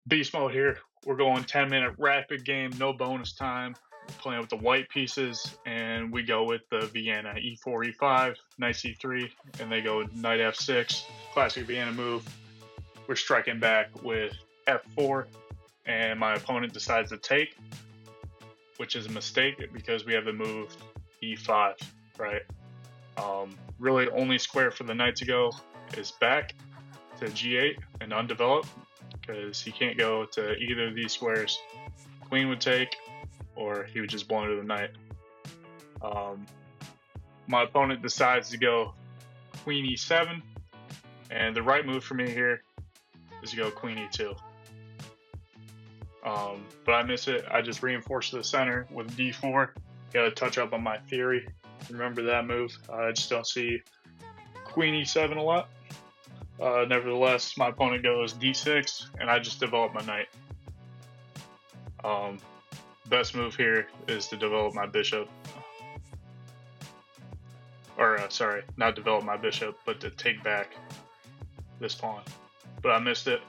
Beast mode here. We're going 10-minute rapid game, no bonus time. We're playing with the white pieces, and we go with the Vienna e4, e5, knight c3, and they go knight f6. Classic Vienna move. We're striking back with f4, and my opponent decides to take, which is a mistake because we have the move e5, right? Really, only square for the knight to go is back to g8 and undeveloped, because he can't go to either of these squares. Queen would take, or he would just blunder the knight. My opponent decides to go queen e7, and the right move for me here is to go queen e2. But I miss it. I just reinforce the center with d4. Got to touch up on my theory. Remember that move. I just don't see queen e7 a lot. Nevertheless, my opponent goes d6, and I just develop my knight. Best move here is to develop my bishop. Sorry, not develop my bishop, but to take back this pawn. But I missed it.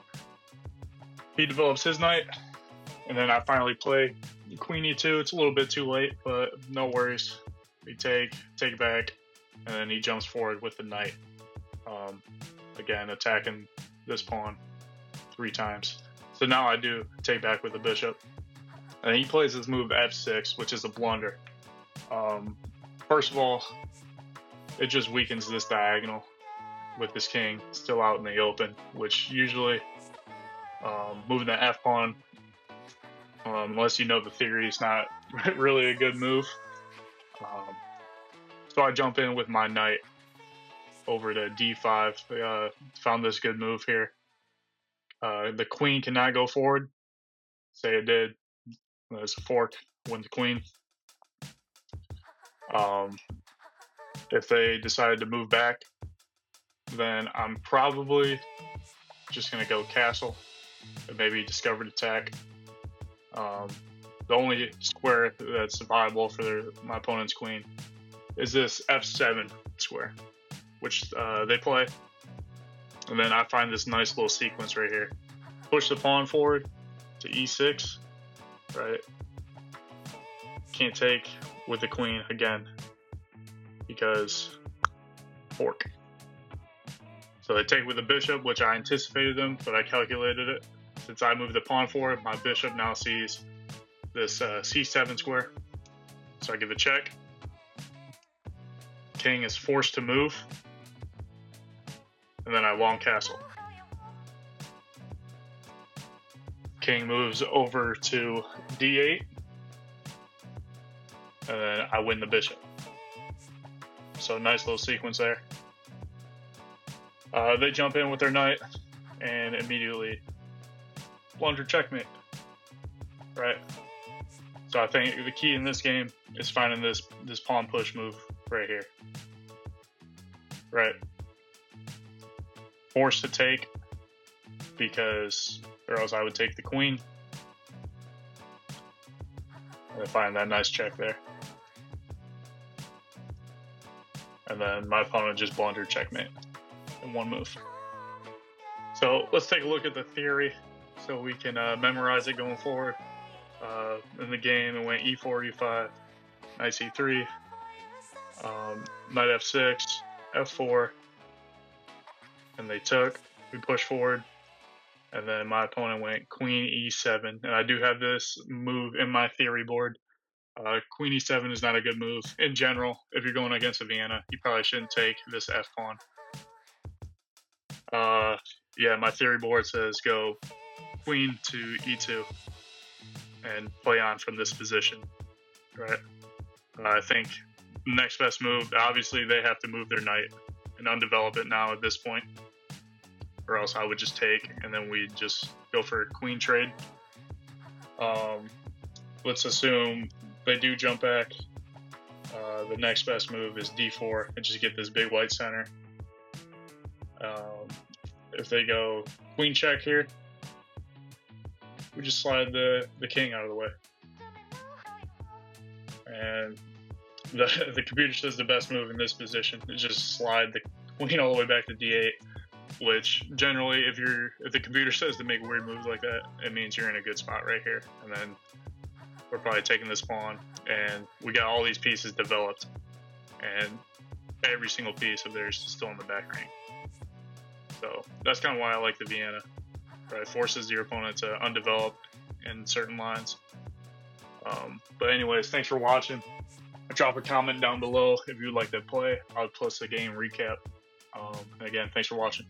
He develops his knight, and then I finally play queen e2. It's a little bit too late, but no worries. We take back, and then he jumps forward with the knight. Again, attacking this pawn 3 times. So now I do take back with the bishop. And he plays this move f6, which is a blunder. First of all, it just weakens this diagonal with this king still out in the open, which usually moving the f pawn, unless you know the theory, is not really a good move. So I jump in with my knight over to d5. Found this good move here. The queen cannot go forward. Say it did. There's a fork. Win the queen. If they decided to move back, then I'm probably just going to go castle and maybe discovered attack. The only square that's viable for my opponent's queen is this f7 square, which they play. And then I find this nice little sequence right here. Push the pawn forward to e6, right? Can't take with the queen again because fork. So they take with the bishop, which I anticipated them, but I calculated it. Since I moved the pawn forward, my bishop now sees this c7 square. So I give a check. King is forced to move. And then I long castle. King moves over to d8. And then I win the bishop. So nice little sequence there. They jump in with their knight and immediately blunder checkmate. Right? So I think the key in this game is finding this pawn push move right here. Right? Forced to take because, or else I would take the queen. And I find that nice check there. And then my opponent just blundered checkmate in one move. So let's take a look at the theory so we can memorize it going forward. In the game, it went e4, e5, knight c3, knight f6, f4, and they took. We pushed forward, and then my opponent went queen e7. And I do have this move in my theory board. Queen e7 is not a good move in general. If you're going against a Vienna, you probably shouldn't take this f pawn. Yeah, my theory board says go queen to e2 and play on from this position, right? I think next best move, obviously they have to move their knight and undevelop it now at this point, or else I would just take and then we just go for a queen trade. Let's assume they do jump back. The next best move is d4 and just get this big white center. If they go queen check here, we just slide the king out of the way. And the computer says the best move in this position is just slide the queen all the way back to d8 which generally, if the computer says to make weird moves like that, it means you're in a good spot right here. And then we're probably taking this pawn, and we got all these pieces developed, and every single piece of theirs is still in the back rank. So that's kind of why I like the Vienna. Right? It forces your opponent to undevelop in certain lines. But anyways, thanks for watching. Drop a comment down below if you'd like to play. I'll post a game recap. Again, thanks for watching.